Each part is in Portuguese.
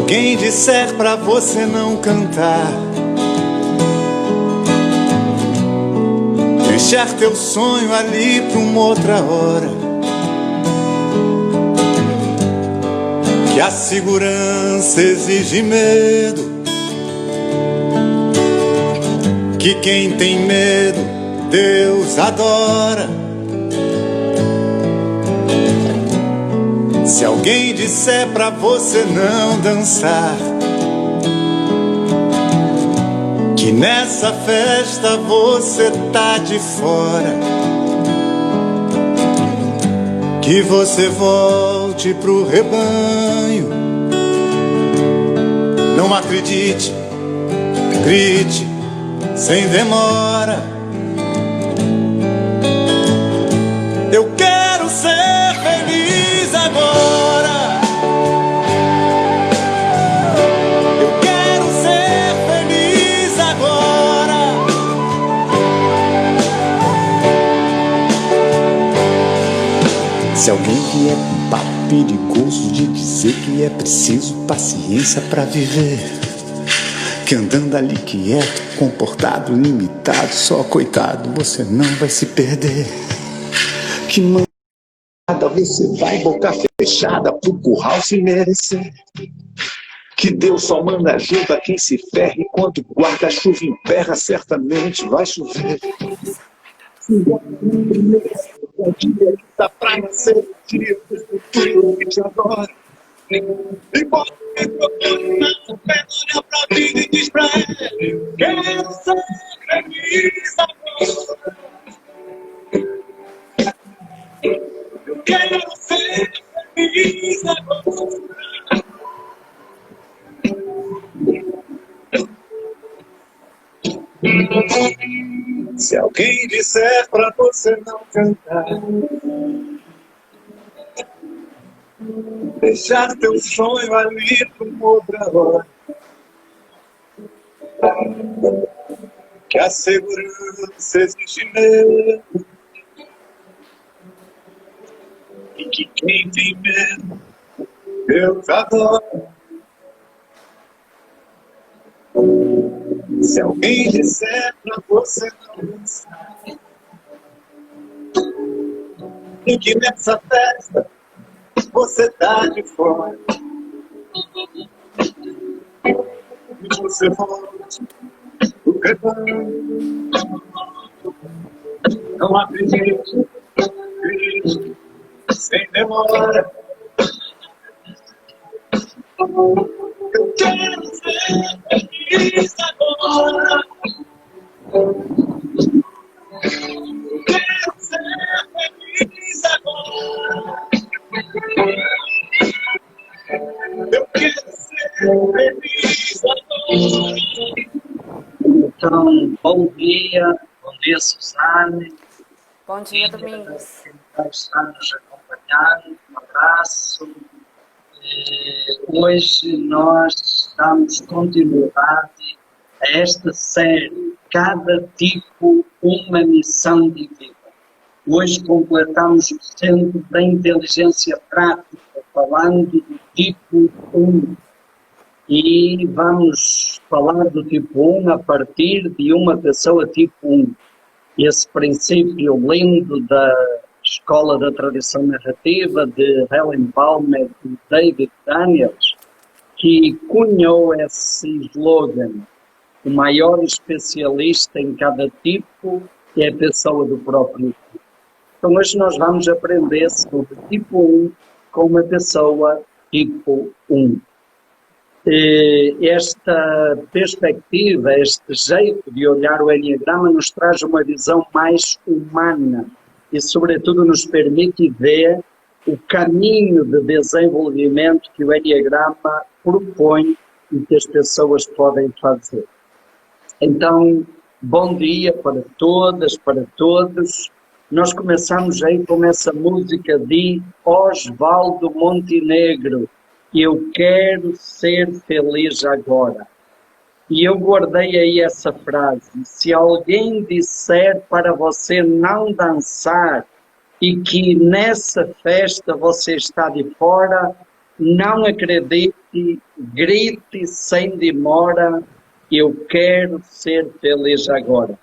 alguém disser pra você não cantar, deixar teu sonho ali pra uma outra hora, que a segurança exige medo, que quem tem medo Deus adora. Se alguém disser pra você não dançar, que nessa festa você tá de fora, que você volte pro rebanho, não acredite, grite sem demora. Eu quero ser feliz agora. Eu quero ser feliz agora. Se alguém vier com papo perigoso de dizer que é preciso paciência pra viver, que andando ali quieto, comportado, limitado, só coitado, você não vai se perder. Que mandada você vai, boca fechada, pro curral se merecer. Que Deus só manda ajuda a quem se ferra, enquanto guarda-chuva emperra, certamente vai chover. Tá pra nascer o dia do futuro que te adora. E bota o microfone na pé, olha pra vida e diz pra ele: quero ser feliz agora. Eu quero ser feliz agora. Se alguém disser pra você não cantar, deixar teu sonho ali pra uma outra hora, que a segurança exige medo, e que quem tem medo Deus adora. Se alguém disser pra você não dançar, e que nessa festa você tá de fora, e você volte pro rebanho, não acredite, grite sem demora. Eu quero ser feliz agora. Quero ser feliz agora. Eu quero ser feliz agora. Então, bom dia Suzane. Bom dia, Domingos. Quem está nos acompanhando, um abraço. Hoje nós damos continuidade a esta série, Cada Tipo uma Missão de Vida. Hoje completamos o Centro da Inteligência Prática, falando do tipo 1. E vamos falar do tipo 1 a partir de uma pessoa tipo 1. Esse princípio lindo da Escola da Tradição Narrativa de Helen Palmer e David Daniels, que cunhou esse slogan: o maior especialista em cada tipo é a pessoa do próprio tipo. Então hoje nós vamos aprender sobre tipo 1 com uma pessoa tipo 1. Esta perspectiva, este jeito de olhar o Enneagrama nos traz uma visão mais humana e, sobretudo, nos permite ver o caminho de desenvolvimento que o Enneagrama propõe e que as pessoas podem fazer. Então, bom dia para todas, para todos. Nós começamos aí com essa música de Osvaldo Montenegro, Eu Quero Ser Feliz Agora. E eu guardei aí essa frase: se alguém disser para você não dançar e que nessa festa você está de fora, não acredite, grite sem demora, eu quero ser feliz agora.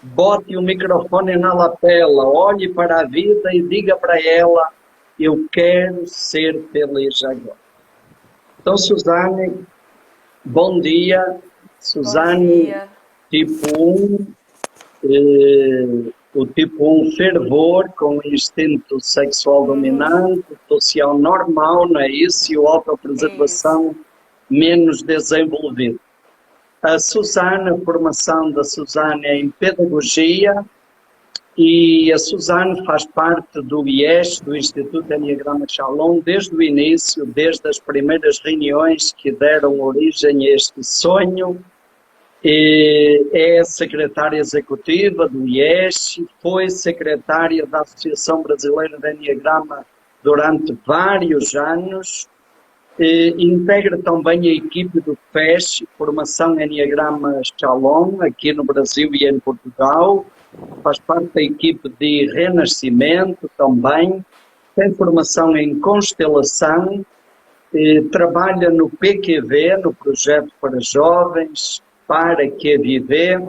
Bote o microfone na lapela, olhe para a vida e diga para ela, eu quero ser feliz agora. Então, Suzane, bom dia. Suzane, Bom dia. tipo 1, o tipo 1 fervor com instinto sexual dominante, social normal, não é isso? E o autopreservação menos desenvolvido. A Suzane, a formação da Suzane é em pedagogia e a Suzane faz parte do IES, do Instituto Enneagrama Shalom, desde o início, desde as primeiras reuniões que deram origem a este sonho. É secretária executiva do IES, foi secretária da Associação Brasileira de Enneagrama durante vários anos. Integra também a equipe do FES, Formação Enneagrama Shalom, aqui no Brasil e em Portugal. Faz parte da equipe de Renascimento também. Tem formação em constelação. Trabalha no PQV, no Projeto para Jovens, para que viver.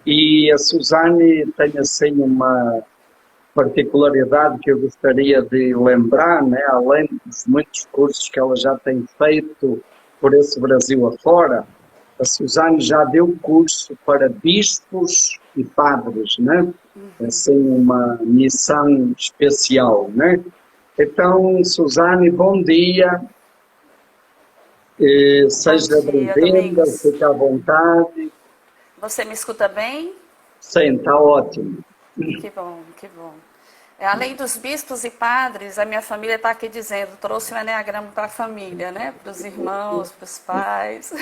E a Suzane tem assim uma particularidade que eu gostaria de lembrar, né? Além dos muitos cursos que ela já tem feito por esse Brasil afora, a Suzane já deu curso para bispos e padres, né? Assim, uma missão especial, né? Então, Suzane, bom dia. Seja bem-vinda, fique à vontade. Você me escuta bem? Sim, está ótimo. Que bom, que bom. Além dos bispos e padres, a minha família está aqui dizendo, trouxe o Enneagrama para a família, né? Para os irmãos, para os pais.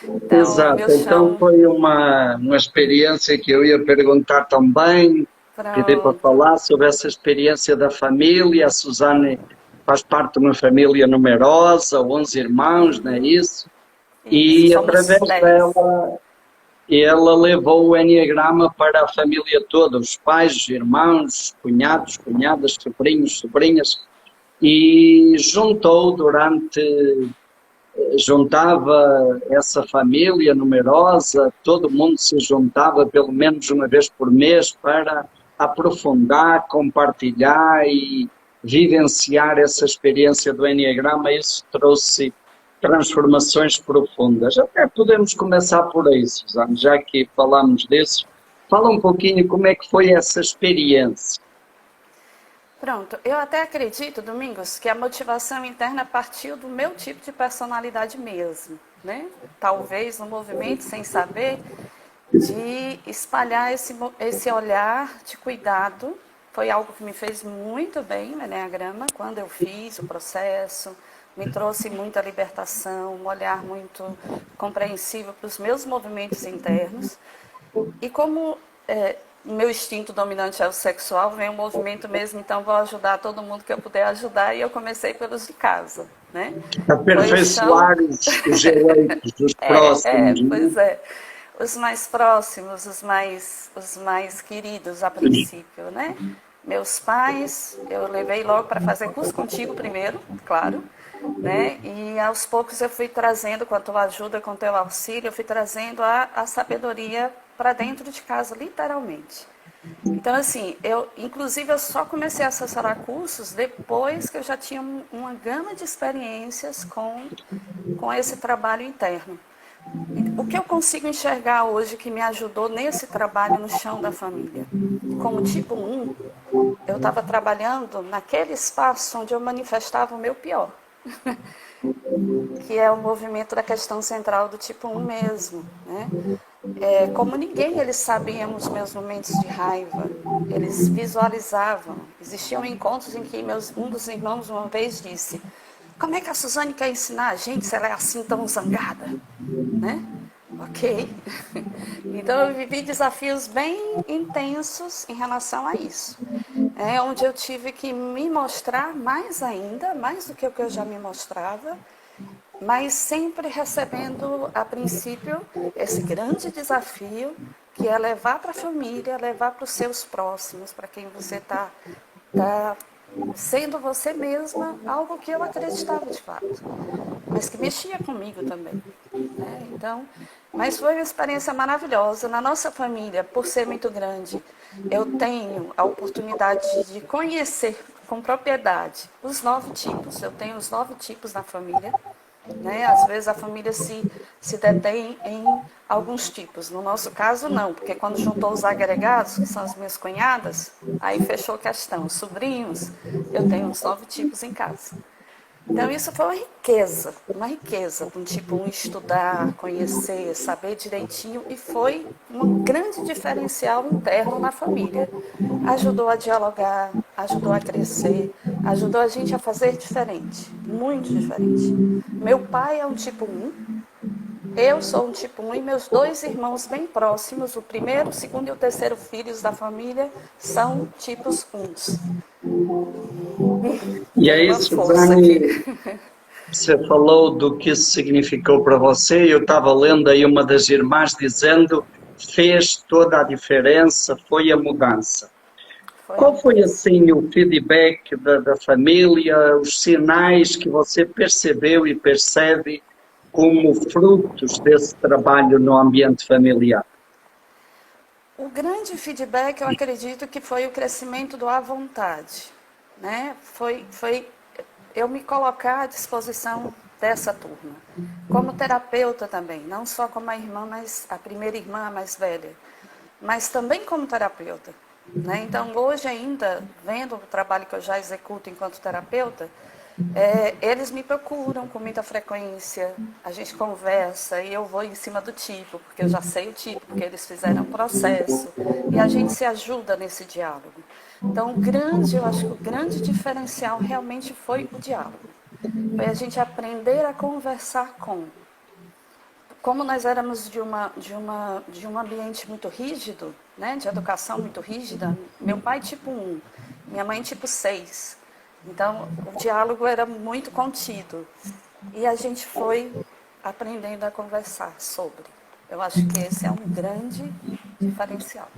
Então, exato, então foi uma experiência que eu ia perguntar também, pedir para falar sobre essa experiência da família. A Suzane faz parte de uma família numerosa, 11 irmãos, não é isso? E através dela, ela levou o Enneagrama para a família toda, os pais, irmãos, cunhados, cunhadas, sobrinhos, sobrinhas, e juntava essa família numerosa, todo mundo se juntava pelo menos uma vez por mês para aprofundar, compartilhar e vivenciar essa experiência do Enneagrama. Isso trouxe transformações profundas. Até podemos começar por aí, Suzane, já que falamos disso. Fala um pouquinho como é que foi essa experiência. Pronto, eu até acredito, Domingos, que a motivação interna partiu do meu tipo de personalidade mesmo, né? Talvez no movimento, sem saber, de espalhar esse olhar de cuidado. Foi algo que me fez muito bem no Enneagrama, quando eu fiz o processo, me trouxe muita libertação, um olhar muito compreensível para os meus movimentos internos. E como meu instinto dominante é o sexual, vem o movimento mesmo, então vou ajudar todo mundo que eu puder ajudar, e eu comecei pelos de casa, né? Aperfeiçoar os eleitos, os próximos. Pois é. Os mais próximos, os mais queridos a princípio, né? Meus pais, eu levei logo para fazer curso contigo primeiro, claro, né? E aos poucos eu fui trazendo, com a tua ajuda, com o teu auxílio, eu fui trazendo a sabedoria para dentro de casa, literalmente. Então, assim, inclusive eu só comecei a assessorar cursos depois que eu já tinha uma gama de experiências com esse trabalho interno. O que eu consigo enxergar hoje que me ajudou nesse trabalho no chão da família? Como tipo 1, eu estava trabalhando naquele espaço onde eu manifestava o meu pior, que é o movimento da questão central do tipo 1 mesmo, né? Como ninguém, eles sabiam os meus momentos de raiva, eles visualizavam. Existiam encontros em que um dos irmãos uma vez disse: como é que a Suzane quer ensinar a gente se ela é assim tão zangada? Né? Ok. Então eu vivi desafios bem intensos em relação a isso. Onde eu tive que me mostrar mais ainda, mais do que o que eu já me mostrava, mas sempre recebendo, a princípio, esse grande desafio, que é levar para a família, levar para os seus próximos, para quem você está sendo você mesma, algo que eu acreditava de fato, mas que mexia comigo também, né? Então, mas foi uma experiência maravilhosa. Na nossa família, por ser muito grande, eu tenho a oportunidade de conhecer com propriedade os 9 tipos. Eu tenho os 9 tipos na família. Né? Às vezes a família se detém em alguns tipos. No nosso caso, não, porque quando juntou os agregados, que são as minhas cunhadas, aí fechou a questão. Os sobrinhos, eu tenho uns 9 tipos em casa. Então, isso foi uma riqueza, com tipo um estudar, conhecer, saber direitinho, e foi um grande diferencial interno na família. Ajudou a dialogar, ajudou a crescer, ajudou a gente a fazer diferente, muito diferente. Meu pai é um tipo 1, eu sou um tipo 1 e meus 2 irmãos bem próximos, o primeiro, o segundo e o terceiro filhos da família, são tipos 1s. E Tem aí, uma força Suzane, aqui. você falou do que isso significou para você. Eu estava lendo aí uma das irmãs dizendo fez toda a diferença, foi a mudança. Foi a Qual foi, mudança. assim, o feedback da família, os sinais que você percebeu e percebe como frutos desse trabalho no ambiente familiar? O grande feedback, eu acredito que foi o crescimento do à vontade, né? Foi eu me colocar à disposição dessa turma, como terapeuta também, não só como a irmã, mas a primeira irmã mais velha, mas também como terapeuta, né? Então, hoje ainda, vendo o trabalho que eu já executo enquanto terapeuta, eles me procuram com muita frequência, a gente conversa e eu vou em cima do tipo, porque eu já sei o tipo, porque eles fizeram um processo, e a gente se ajuda nesse diálogo. Então, eu acho que o grande diferencial realmente foi o diálogo. Foi a gente aprender a conversar com. Como nós éramos de um ambiente muito rígido, né, de educação muito rígida, meu pai tipo 1, minha mãe tipo 6. Então, o diálogo era muito contido. E a gente foi aprendendo a conversar sobre. Eu acho que esse é um grande diferencial.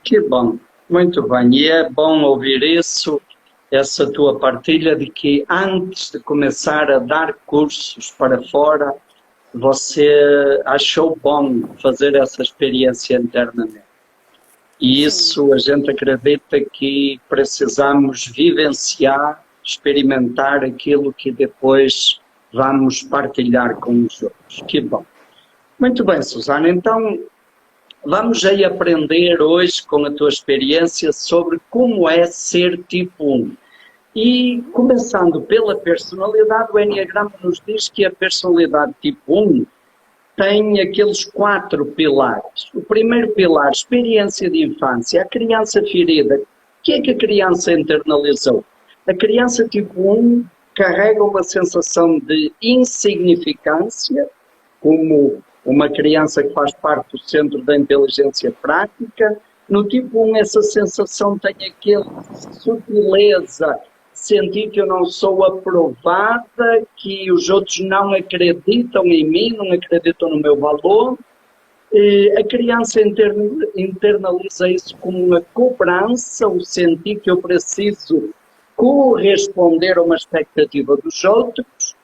Que bom, muito bem. E é bom ouvir isso, essa tua partilha de que antes de começar a dar cursos para fora, você achou bom fazer essa experiência internamente. E Sim, isso a gente acredita que precisamos vivenciar, experimentar aquilo que depois vamos partilhar com os outros. Que bom. Muito bem, Susana. Então, vamos aí aprender hoje, com a tua experiência, sobre como é ser tipo 1. E, começando pela personalidade, o Enneagrama nos diz que a personalidade tipo 1 tem aqueles 4 pilares. O primeiro pilar, experiência de infância. A criança ferida. O que é que a criança internalizou? A criança tipo 1 carrega uma sensação de insignificância, como uma criança que faz parte do centro da inteligência prática. No tipo 1, essa sensação tem aquela sutileza, sentir que eu não sou aprovada, que os outros não acreditam em mim, não acreditam no meu valor. A criança internaliza isso como uma cobrança, o sentir que eu preciso corresponder a uma expectativa dos outros.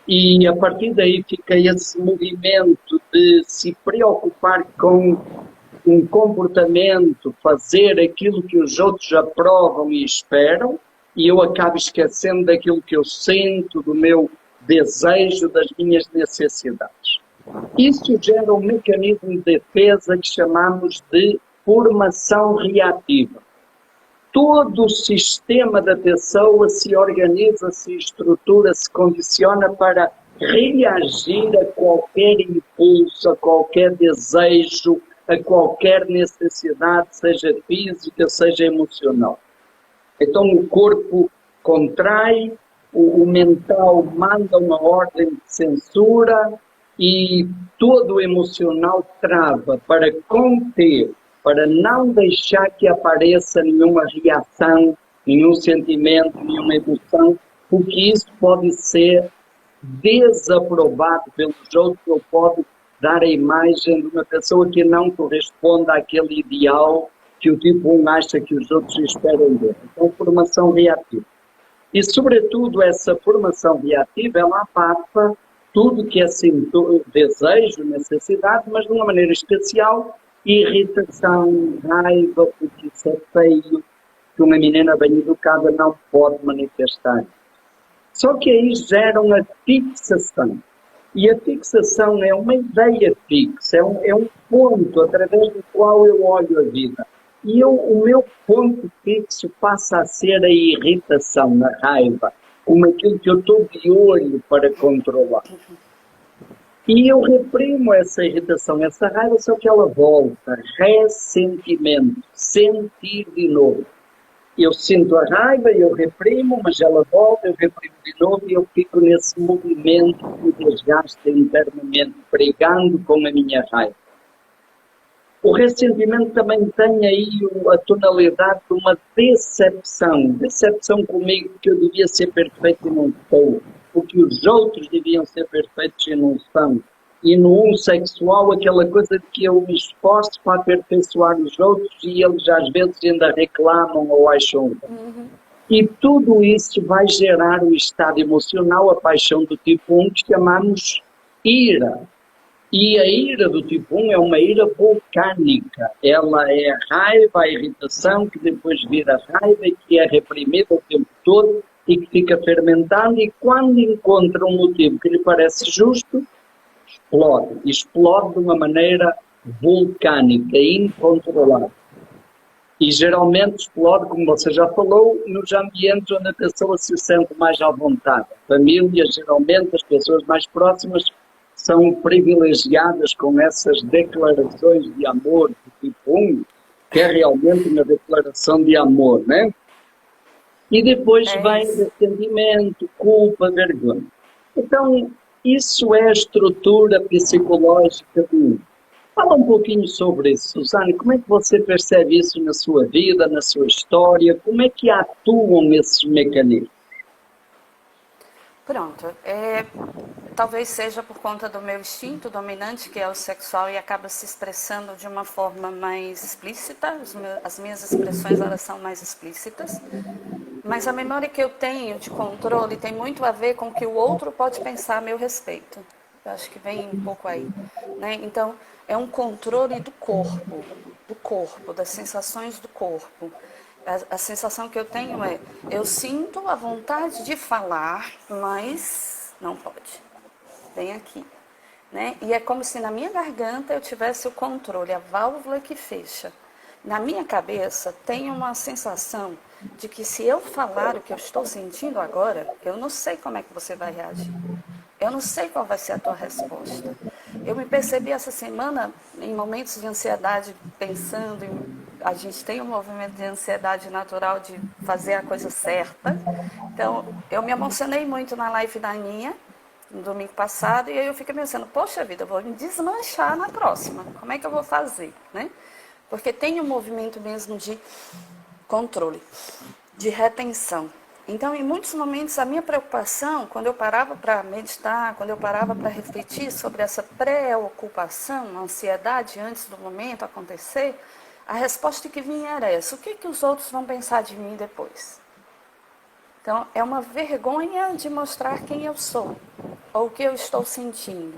E a partir daí fica esse movimento de se preocupar com um comportamento, fazer aquilo que os outros aprovam e esperam, e eu acabo esquecendo daquilo que eu sinto, do meu desejo, das minhas necessidades. Isso gera um mecanismo de defesa que chamamos de formação reativa. Todo o sistema da pessoa se organiza, se estrutura, se condiciona para reagir a qualquer impulso, a qualquer desejo, a qualquer necessidade, seja física, seja emocional. Então o corpo contrai, o mental manda uma ordem de censura e todo o emocional trava para conter, para não deixar que apareça nenhuma reação, nenhum sentimento, nenhuma emoção, porque isso pode ser desaprovado pelos outros ou pode dar a imagem de uma pessoa que não corresponde àquele ideal que o tipo 1 acha que os outros esperam dele. Então, formação reativa. E, sobretudo, essa formação reativa, ela abafa tudo que é desejo, necessidade, mas de uma maneira especial, irritação, raiva, porque isso é feio, que uma menina bem educada não pode manifestar. Só que aí geram a fixação. E a fixação é uma ideia fixa, é um ponto através do qual eu olho a vida. E o meu ponto fixo passa a ser a irritação, a raiva, como aquilo que eu estou de olho para controlar. E eu reprimo essa irritação, essa raiva, só que ela volta. Ressentimento, sentir de novo. Eu sinto a raiva, eu reprimo, mas ela volta, eu reprimo de novo e eu fico nesse movimento que desgasta internamente, brigando com a minha raiva. O ressentimento também tem aí a tonalidade de uma decepção comigo, que eu devia ser perfeito e não sou, porque os outros deviam ser perfeitos e não são. E no homossexual, aquela coisa de que eu me esforço para aperfeiçoar os outros e eles às vezes ainda reclamam ou acham. E tudo isso vai gerar o estado emocional, a paixão do tipo 1, que chamamos ira. E a ira do tipo 1 é uma ira vulcânica. Ela é a raiva, a irritação, que depois vira raiva e que é reprimida o tempo todo e que fica fermentando. E quando encontra um motivo que lhe parece justo, explode de uma maneira vulcânica, incontrolável. E geralmente explode, como você já falou, nos ambientes onde a pessoa se sente mais à vontade. Família, geralmente, as pessoas mais próximas são privilegiadas com essas declarações de amor do tipo 1, que é realmente uma declaração de amor, né? E depois vem ressentimento, culpa, vergonha. Então, isso é a estrutura psicológica do 1. Fala um pouquinho sobre isso, Susana. Como é que você percebe isso na sua vida, na sua história? Como é que atuam esses mecanismos? Pronto. Talvez seja por conta do meu instinto dominante, que é o sexual, e acaba se expressando de uma forma mais explícita. As minhas expressões, elas são mais explícitas. Mas a memória que eu tenho de controle tem muito a ver com o que o outro pode pensar a meu respeito. Eu acho que vem um pouco aí, né? Então, é um controle do corpo, das sensações do corpo. A sensação que eu tenho é, eu sinto a vontade de falar, mas não pode. Vem aqui, né? E é como se na minha garganta eu tivesse o controle, a válvula que fecha. Na minha cabeça tem uma sensação de que se eu falar o que eu estou sentindo agora, eu não sei como é que você vai reagir. Eu não sei qual vai ser a tua resposta. Eu me percebi essa semana em momentos de ansiedade, pensando a gente tem um movimento de ansiedade natural de fazer a coisa certa. Então, eu me emocionei muito na live da Aninha, no domingo passado, e aí eu fiquei pensando, poxa vida, eu vou me desmanchar na próxima. Como é que eu vou fazer, né? Porque tem um movimento mesmo de controle, de retenção. Então, em muitos momentos, a minha preocupação, quando eu parava para meditar, quando eu parava para refletir sobre essa preocupação, a ansiedade antes do momento acontecer, a resposta que vinha era essa: o que os outros vão pensar de mim depois? Então, é uma vergonha de mostrar quem eu sou, ou o que eu estou sentindo.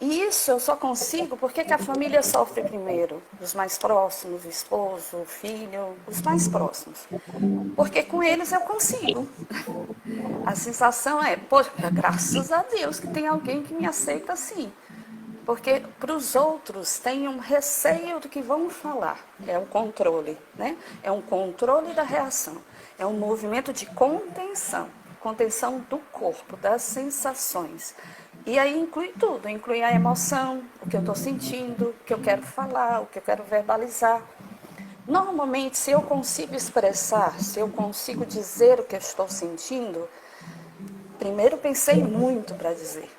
E isso eu só consigo porque que a família sofre primeiro, os mais próximos, o esposo, o filho, os mais próximos. Porque com eles eu consigo. A sensação é, poxa, graças a Deus que tem alguém que me aceita assim. Porque para os outros tem um receio do que vão falar. É o controle, né? É um controle da reação. É um movimento de contenção. Contenção do corpo, das sensações. E aí inclui tudo, inclui a emoção, o que eu estou sentindo, o que eu quero falar, o que eu quero verbalizar. Normalmente, se eu consigo expressar, se eu consigo dizer o que eu estou sentindo, primeiro pensei muito para dizer.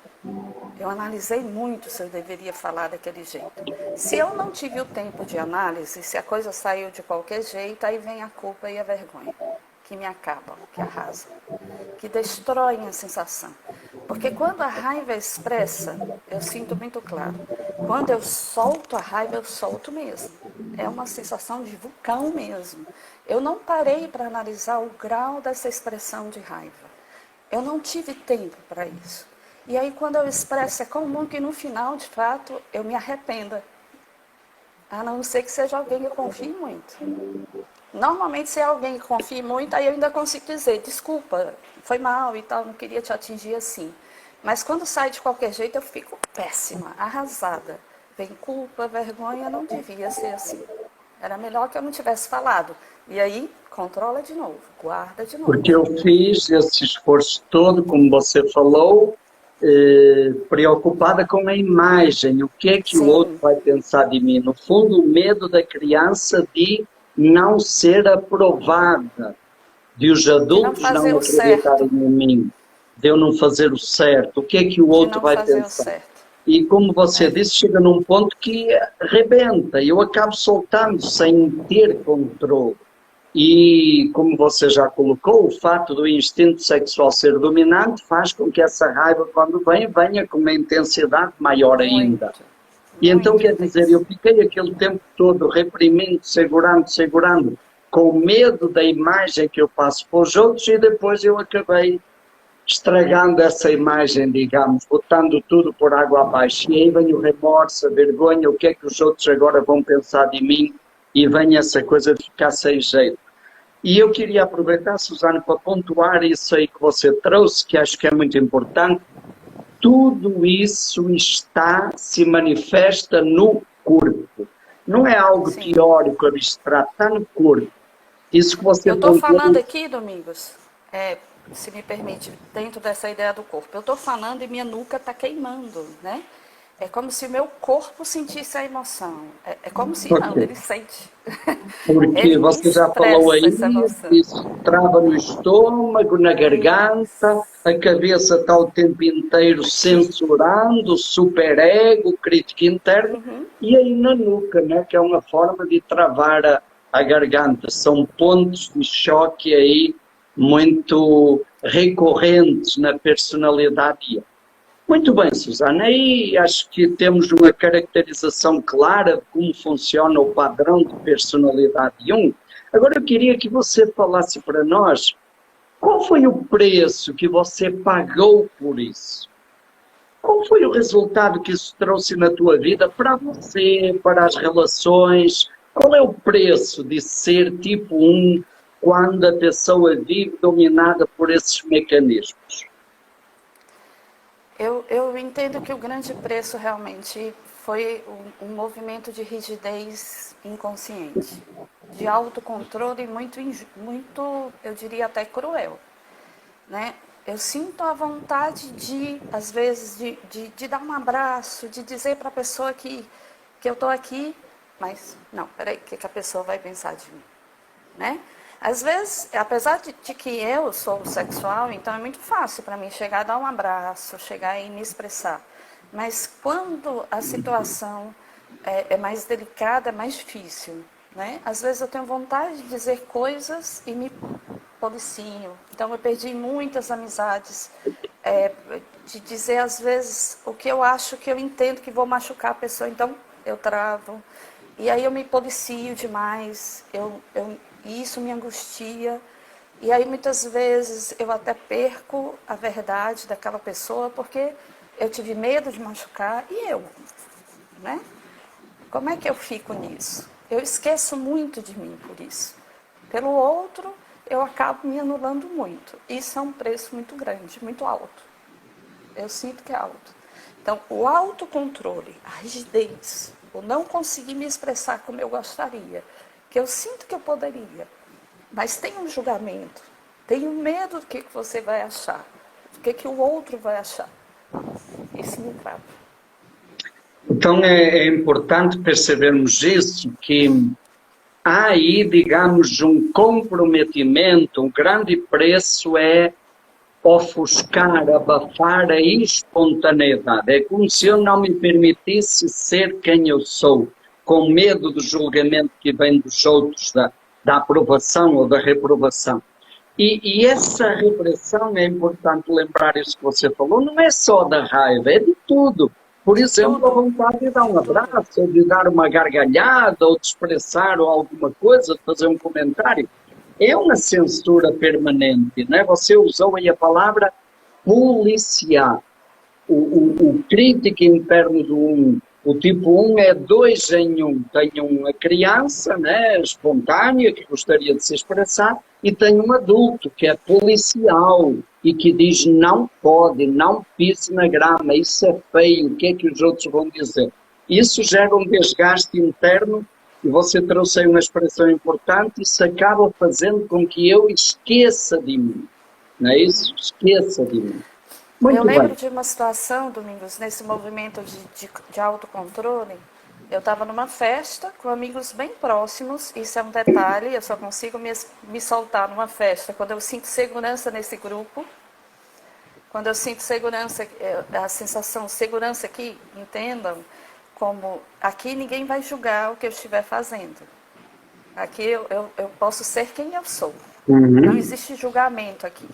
Eu analisei muito se eu deveria falar daquele jeito. Se eu não tive o tempo de análise, se a coisa saiu de qualquer jeito, aí vem a culpa e a vergonha, que me acabam, que arrasam, que destroem a sensação. Porque quando a raiva é expressa, eu sinto muito claro. Quando eu solto a raiva, eu solto mesmo. É uma sensação de vulcão mesmo. Eu não parei para analisar o grau dessa expressão de raiva. Eu não tive tempo para isso. E aí, quando eu expresso, é comum que no final, de fato, eu me arrependa. A não ser que seja alguém que eu confie muito. Normalmente, se é alguém que confie muito, aí eu ainda consigo dizer, desculpa, foi mal e tal, não queria te atingir assim. Mas quando sai de qualquer jeito, eu fico péssima, arrasada. Vem culpa, vergonha, não devia ser assim. Era melhor que eu não tivesse falado. E aí, controla de novo, guarda de novo. Porque eu fiz esse esforço todo, como você falou, preocupada com a imagem, o que é que o outro vai pensar de mim. No fundo, o medo da criança de não ser aprovada, de os adultos não acreditarem em mim, de eu não fazer o certo, o que é que o outro vai pensar. E como você disse, chega num ponto que arrebenta, eu acabo soltando sem ter controle. E, como você já colocou, o fato do instinto sexual ser dominante faz com que essa raiva, quando vem, venha com uma intensidade maior ainda. E então, quer dizer, eu fiquei aquele tempo todo reprimindo, segurando, com medo da imagem que eu passo para os outros, e depois eu acabei estragando essa imagem, digamos, botando tudo por água abaixo. E aí vem o remorso, a vergonha, o que é que os outros agora vão pensar de mim, e vem essa coisa de ficar sem jeito. E eu queria aproveitar, Susana, para pontuar isso aí que você trouxe, que acho que é muito importante. Tudo isso se manifesta no corpo. Não é algo teórico, abstrato, está no corpo. Isso que você eu estou falando aqui, Domingos, se me permite, dentro dessa ideia do corpo. Eu estou falando e minha nuca está queimando, né? É como se o meu corpo sentisse a emoção. É como se, não, ele sente. Porque você já falou aí, isso trava no estômago, na garganta, a cabeça está o tempo inteiro censurando, superego, crítica interna, e aí na nuca, né, que é uma forma de travar a garganta. São pontos de choque aí muito recorrentes na personalidade. Muito bem, Susana, aí acho que temos uma caracterização clara de como funciona o padrão de personalidade 1. Agora eu queria que você falasse para nós qual foi o preço que você pagou por isso. Qual foi o resultado que isso trouxe na tua vida para você, para as relações? Qual é o preço de ser tipo 1 quando a pessoa vive dominada por esses mecanismos? Eu entendo que o grande preço realmente foi um movimento de rigidez inconsciente, de autocontrole muito, eu diria até cruel, né? Eu sinto a vontade de, às vezes, de dar um abraço, de dizer para a pessoa que eu estou aqui, mas não, peraí, o que a pessoa vai pensar de mim, né? Às vezes, apesar de que eu sou sexual, então é muito fácil para mim chegar, dar um abraço, chegar e me expressar. Mas quando a situação é mais delicada, é mais difícil, né? Às vezes eu tenho vontade de dizer coisas e me policio. Então eu perdi muitas amizades, de dizer às vezes o que eu acho, que eu entendo que vou machucar a pessoa, então eu travo. E aí eu me policio demais, e isso me angustia, e aí muitas vezes eu até perco a verdade daquela pessoa, porque eu tive medo de machucar, e eu, né? Como é que eu fico nisso? Eu esqueço muito de mim por isso. Pelo outro, eu acabo me anulando muito. Isso é um preço muito grande, muito alto. Eu sinto que é alto. Então, o autocontrole, a rigidez, o não conseguir me expressar como eu gostaria, que eu sinto que eu poderia, mas tem um julgamento, tenho medo do que você vai achar, do que o outro vai achar. Isso me trava. Então é importante percebermos isso, que há aí, digamos, um comprometimento, um grande preço é ofuscar, abafar a espontaneidade. É como se eu não me permitisse ser quem eu sou, com medo do julgamento que vem dos outros, da aprovação ou da reprovação. E essa repressão, é importante lembrar isso que você falou, não é só da raiva, é de tudo. Por exemplo, a vontade de dar um abraço, ou de dar uma gargalhada, ou de expressar alguma coisa, de fazer um comentário. É uma censura permanente, né? Você usou aí a palavra policiar. O crítico interno do 1, o tipo 1 é 2 em 1. Tem uma criança, né, espontânea, que gostaria de se expressar, e tem um adulto, que é policial, e que diz não pode, não pise na grama, isso é feio, o que é que os outros vão dizer? Isso gera um desgaste interno, e você trouxe aí uma expressão importante, isso acaba fazendo com que eu esqueça de mim. Não é isso? Esqueça de mim. Muito eu lembro bem. de uma situação, Domingos, nesse movimento de autocontrole. Eu estava numa festa com amigos bem próximos, isso é um detalhe, eu só consigo me soltar numa festa quando eu sinto segurança nesse grupo. Quando eu sinto segurança, a sensação de segurança aqui, entendam, como aqui ninguém vai julgar o que eu estiver fazendo. Aqui eu posso ser quem eu sou. Não existe julgamento aqui.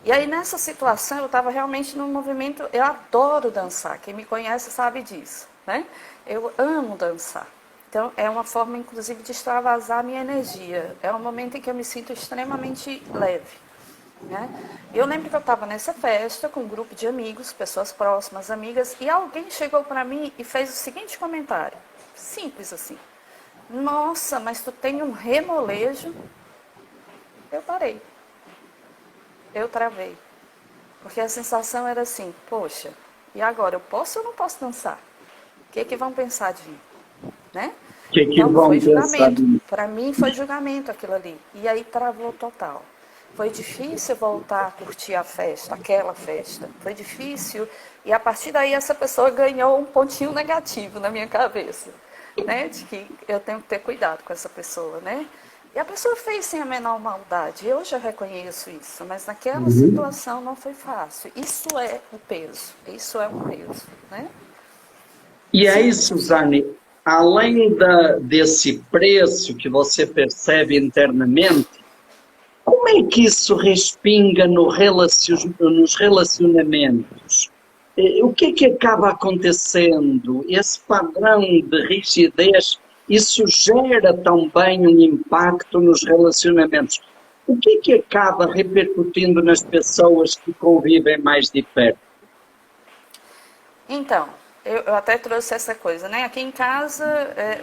E aí, nessa situação, eu estava realmente num movimento... Eu adoro dançar. Quem me conhece sabe disso, né? Eu amo dançar. Então, é uma forma, inclusive, de extravasar a minha energia. É um momento em que eu me sinto extremamente leve, né? Eu lembro que eu estava nessa festa com um grupo de amigos, pessoas próximas, amigas, e alguém chegou para mim e fez o seguinte comentário. Simples assim. Nossa, mas tu tem um remolejo. Eu parei. Eu travei. Porque a sensação era assim, poxa, e agora, eu posso ou não posso dançar? O que é que vão pensar de mim? Né? Então, foi julgamento. Para mim foi julgamento aquilo ali. E aí travou total. Foi difícil voltar a curtir a festa, aquela festa. Foi difícil. E a partir daí essa pessoa ganhou um pontinho negativo na minha cabeça. Né? De que eu tenho que ter cuidado com essa pessoa, né? E a pessoa fez sem a menor maldade. Eu já reconheço isso, mas naquela situação não foi fácil. Isso é o peso. Isso é um peso, né? E aí, Suzane, além desse preço que você percebe internamente, como é que isso respinga nos relacionamentos? O que é que acaba acontecendo? Esse padrão de rigidez, isso gera também um impacto nos relacionamentos. O que é que acaba repercutindo nas pessoas que convivem mais de perto? Então, eu até trouxe essa coisa, né? Aqui em casa,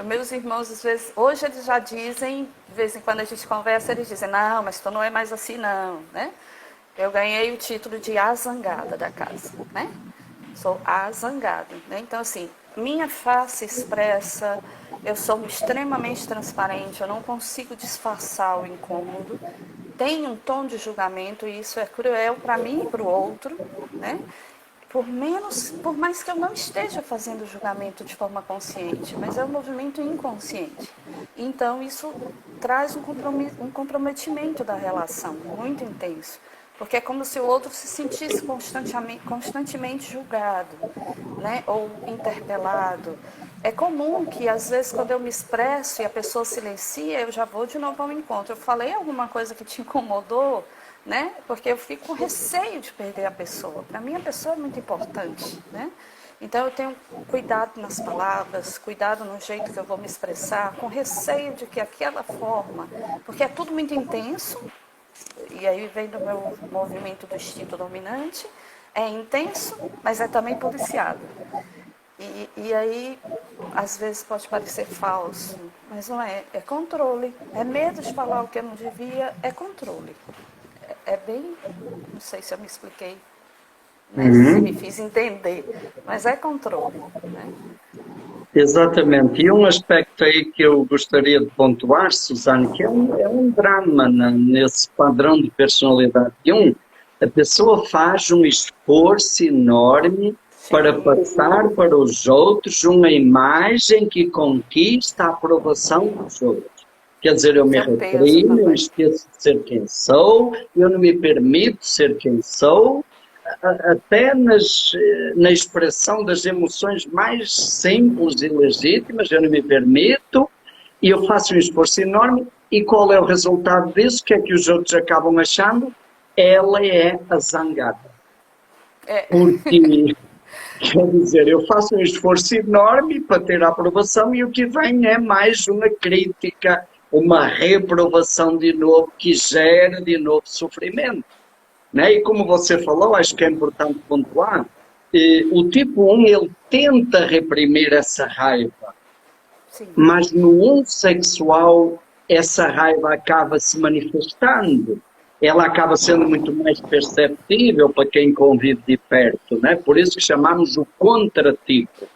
meus irmãos, às vezes, hoje eles já dizem, de vez em quando a gente conversa, eles dizem, não, mas tu não é mais assim, não, né? Eu ganhei o título de a zangada da casa, né? Sou a zangada, né? Então, assim, minha face expressa, eu sou extremamente transparente, eu não consigo disfarçar o incômodo, tem um tom de julgamento e isso é cruel para mim e para o outro, né? Por mais que eu não esteja fazendo julgamento de forma consciente, mas é um movimento inconsciente. Então, isso traz um comprometimento da relação muito intenso. Porque é como se o outro se sentisse constantemente julgado, né? Ou interpelado. É comum que, às vezes, quando eu me expresso e a pessoa silencia, eu já vou de novo ao encontro. Eu falei alguma coisa que te incomodou, né? Porque eu fico com receio de perder a pessoa. Para mim, a pessoa é muito importante, né? Então, eu tenho cuidado nas palavras, cuidado no jeito que eu vou me expressar, com receio de que aquela forma... Porque é tudo muito intenso, e aí vem do meu movimento do instinto dominante, é intenso, mas é também policiado. E aí, às vezes pode parecer falso, mas não é. É controle. É medo de falar o que eu não devia, é controle. É bem... Não sei se eu me expliquei, né? Se me fiz entender, mas é controle, né? Exatamente. E um aspecto aí que eu gostaria de pontuar, Suzane, que é um drama nesse padrão de personalidade. A pessoa faz um esforço enorme para passar para os outros uma imagem que conquista a aprovação dos outros. Quer dizer, eu me reprimo, eu esqueço de ser quem sou, eu não me permito ser quem sou, até na expressão das emoções mais simples e legítimas, eu não me permito, e eu faço um esforço enorme, E qual é o resultado disso? O que é que os outros acabam achando? Ela é a zangada. Porque, quer dizer, eu faço um esforço enorme para ter a aprovação e o que vem é mais uma crítica, uma reprovação de novo, que gera de novo sofrimento. Né? E como você falou, acho que é importante pontuar, o tipo 1, ele tenta reprimir essa raiva. Sim. Mas no homossexual, essa raiva acaba se manifestando. Ela acaba sendo muito mais perceptível para quem convive de perto, né? Por isso que chamamos o contratipo,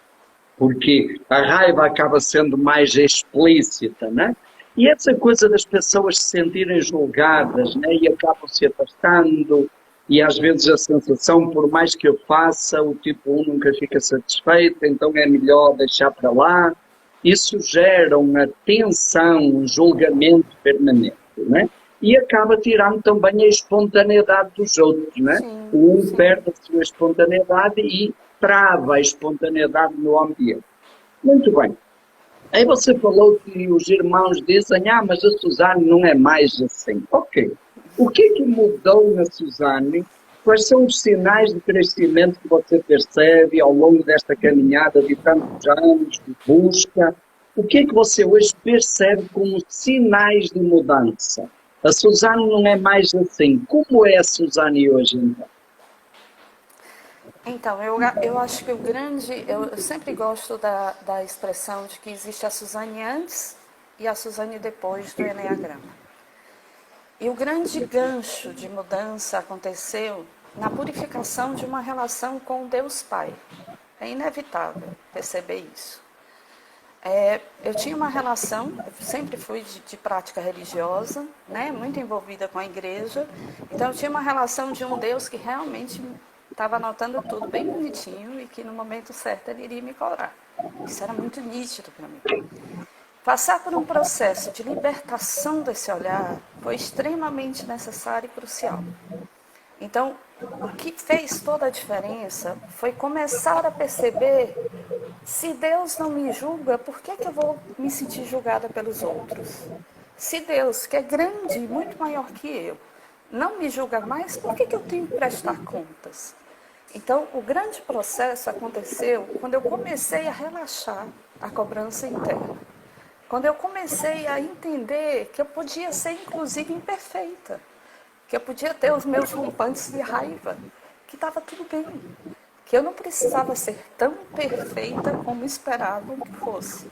porque a raiva acaba sendo mais explícita, né? E essa coisa das pessoas se sentirem julgadas, né? E acabam se afastando, e às vezes a sensação, por mais que eu faça, o tipo 1 nunca fica satisfeito, então é melhor deixar para lá. Isso gera uma tensão, um julgamento permanente, né? E acaba tirando também a espontaneidade dos outros, né? Sim, O sim. perde a sua espontaneidade e trava a espontaneidade no ambiente. Muito bem. Aí você falou que os irmãos dizem, mas a Suzane não é mais assim. Ok. O que é que mudou na Suzane? Quais são os sinais de crescimento que você percebe ao longo desta caminhada de tantos anos, de busca? O que é que você hoje percebe como sinais de mudança? A Suzane não é mais assim. Como é a Suzane hoje, então? Então, eu acho que o grande... Eu sempre gosto da expressão de que existe a Suzane antes e a Suzane depois do Eneagrama. E o grande gancho de mudança aconteceu na purificação de uma relação com Deus Pai. É inevitável perceber isso. Eu tinha uma relação, sempre fui de prática religiosa, né, muito envolvida com a igreja, então eu tinha uma relação de um Deus que realmente estava anotando tudo bem bonitinho e que no momento certo ele iria me cobrar. Isso era muito nítido para mim. Passar por um processo de libertação desse olhar foi extremamente necessário e crucial. Então, o que fez toda a diferença foi começar a perceber, se Deus não me julga, por que eu vou me sentir julgada pelos outros? Se Deus, que é grande e muito maior que eu, não me julga mais, por que eu tenho que prestar contas? Então, o grande processo aconteceu quando eu comecei a relaxar a cobrança interna. Quando eu comecei a entender que eu podia ser, inclusive, imperfeita. Que eu podia ter os meus rompantes de raiva, que estava tudo bem, que eu não precisava ser tão perfeita como esperavam que fosse.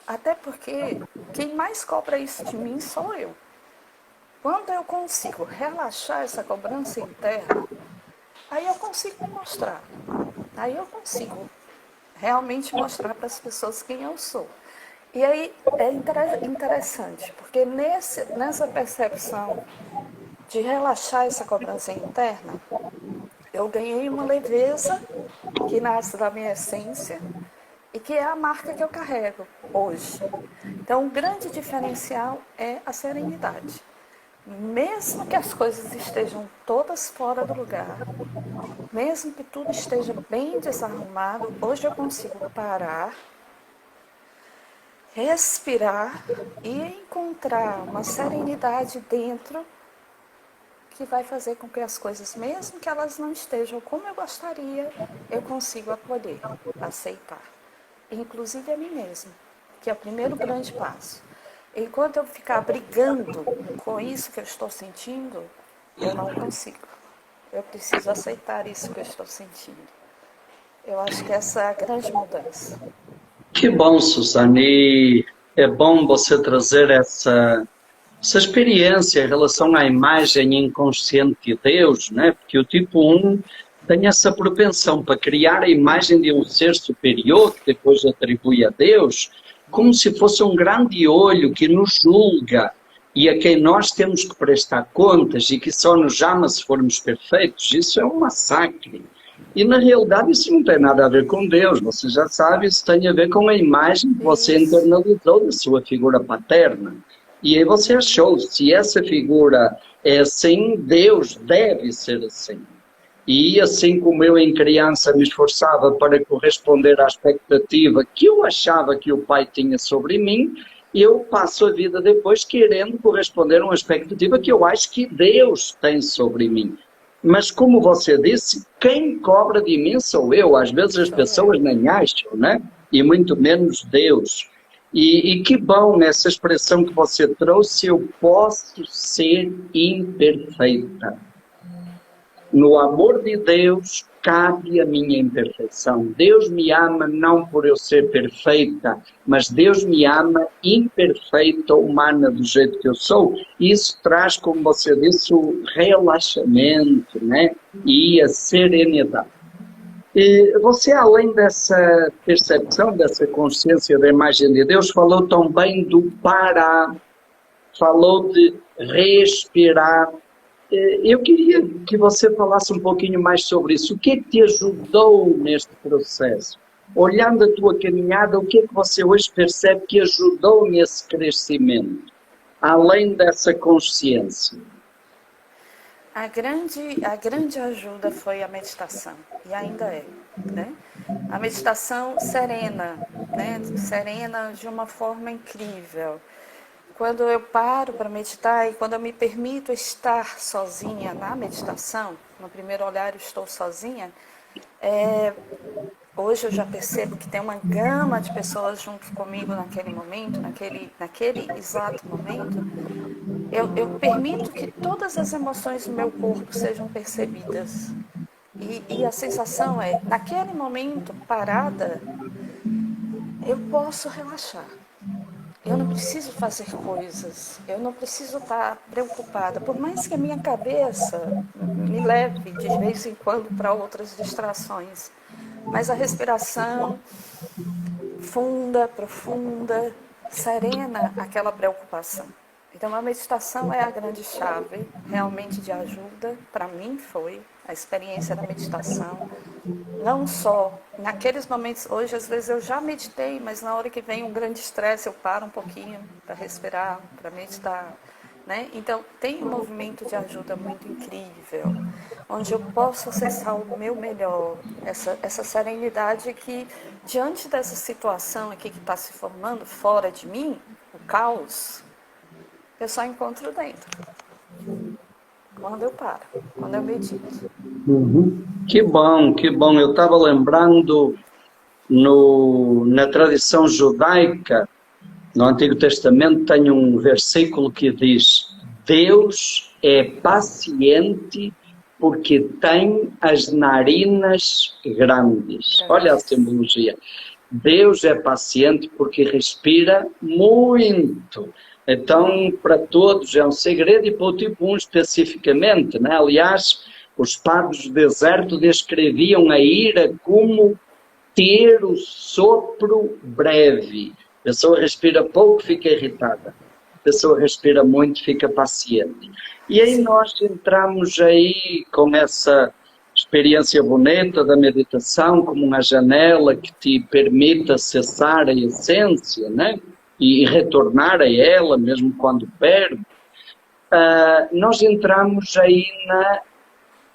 Até porque quem mais cobra isso de mim sou eu. Quando eu consigo relaxar essa cobrança interna, aí eu consigo me mostrar. Aí eu consigo realmente mostrar para as pessoas quem eu sou. E aí é interessante, porque nessa percepção de relaxar essa cobrança interna, eu ganhei uma leveza que nasce da minha essência e que é a marca que eu carrego hoje. Então, o grande diferencial é a serenidade. Mesmo que as coisas estejam todas fora do lugar, mesmo que tudo esteja bem desarrumado, hoje eu consigo parar, respirar e encontrar uma serenidade dentro que vai fazer com que as coisas, mesmo que elas não estejam como eu gostaria, eu consigo acolher, aceitar. Inclusive a mim mesma, que é o primeiro grande passo. Enquanto eu ficar brigando com isso que eu estou sentindo, eu não consigo. Eu preciso aceitar isso que eu estou sentindo. Eu acho que essa é a grande mudança. Que bom, Suzane. É bom você trazer essa experiência em relação à imagem inconsciente de Deus, né? Porque o tipo 1 tem essa propensão para criar a imagem de um ser superior, que depois atribui a Deus, como se fosse um grande olho que nos julga e a quem nós temos que prestar contas e que só nos ama se formos perfeitos. Isso é um massacre. E na realidade isso não tem nada a ver com Deus, você já sabe, isso tem a ver com a imagem que você internalizou da sua figura paterna. E aí você achou, se essa figura é assim, Deus deve ser assim. E assim como eu em criança me esforçava para corresponder à expectativa que eu achava que o pai tinha sobre mim, eu passo a vida depois querendo corresponder a uma expectativa que eu acho que Deus tem sobre mim. Mas como você disse, quem cobra de mim sou eu. Às vezes as pessoas nem acham, né? E muito menos Deus. E que bom essa expressão que você trouxe, eu posso ser imperfeita. No amor de Deus cabe a minha imperfeição. Deus me ama não por eu ser perfeita, mas Deus me ama imperfeita, humana, do jeito que eu sou. E isso traz, como você disse, o relaxamento, né? E a serenidade. E você, além dessa percepção, dessa consciência da imagem de Deus, falou também do parar, falou de respirar. Eu queria que você falasse um pouquinho mais sobre isso. O que é que te ajudou neste processo? Olhando a tua caminhada, o que é que você hoje percebe que ajudou nesse crescimento, além dessa consciência? A grande ajuda foi a meditação, e ainda é, né? A meditação serena, né? Serena de uma forma incrível. Quando eu paro para meditar e quando eu me permito estar sozinha na meditação, no primeiro olhar eu estou sozinha, hoje eu já percebo que tem uma gama de pessoas junto comigo naquele momento, naquele exato momento. Eu permito que todas as emoções do meu corpo sejam percebidas. E a sensação é, naquele momento, parada, eu posso relaxar. Eu não preciso fazer coisas, eu não preciso estar preocupada. Por mais que a minha cabeça me leve de vez em quando para outras distrações. Mas a respiração funda, profunda, serena aquela preocupação. Então, a meditação é a grande chave, realmente, de ajuda. Para mim, foi a experiência da meditação. Não só naqueles momentos, hoje, às vezes, eu já meditei, mas na hora que vem um grande estresse, eu paro um pouquinho para respirar, para meditar, né? Então, tem um movimento de ajuda muito incrível, onde eu posso acessar o meu melhor, essa serenidade que, diante dessa situação aqui que está se formando fora de mim, o caos, eu só encontro dentro. Quando eu paro, quando eu medito. Que bom, que bom. Eu estava lembrando na tradição judaica, no Antigo Testamento, tem um versículo que diz: Deus é paciente porque tem as narinas grandes. Olha a simbologia. Deus é paciente porque respira muito. Então, para todos é um segredo, e para o tipo 1 especificamente, né? Aliás, os padres do deserto descreviam a ira como ter o sopro breve. A pessoa respira pouco, fica irritada. A pessoa respira muito, fica paciente. E aí nós entramos aí com essa experiência bonita da meditação, como uma janela que te permite acessar a essência, né? E retornar a ela, mesmo quando perde. Nós entramos aí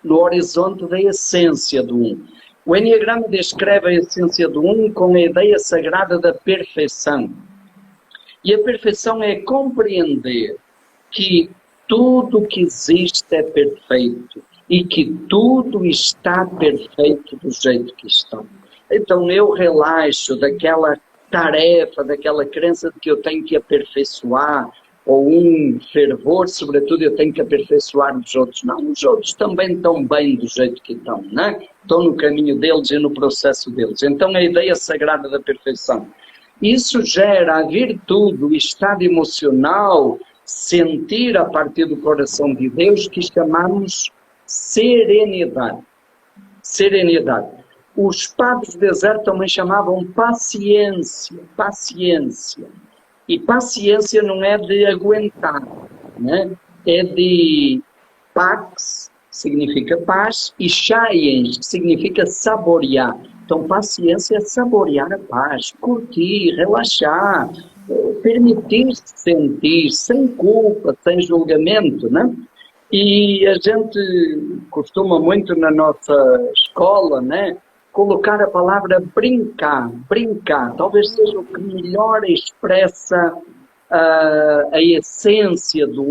no horizonte da essência do um. O Enneagrama descreve a essência do um com a ideia sagrada da perfeição. E a perfeição é compreender que tudo que existe é perfeito e que tudo está perfeito do jeito que está. Então eu relaxo daquela tarefa, daquela crença de que eu tenho que aperfeiçoar, ou um fervor, sobretudo, eu tenho que aperfeiçoar os outros. Não, os outros também estão bem do jeito que estão, né? Estão no caminho deles e no processo deles. Então, a ideia sagrada da perfeição. Isso gera a virtude, o estado emocional, sentir a partir do coração de Deus, que chamamos serenidade. Serenidade. Os padres do deserto também chamavam paciência, paciência. E paciência não é de aguentar, né? É de pax, que significa paz, e science, que significa saborear. Então, paciência é saborear a paz, curtir, relaxar, permitir-se sentir, sem culpa, sem julgamento, né? E a gente costuma muito na nossa escola, né? Colocar a palavra brincar, brincar, talvez seja o que melhor expressa a essência do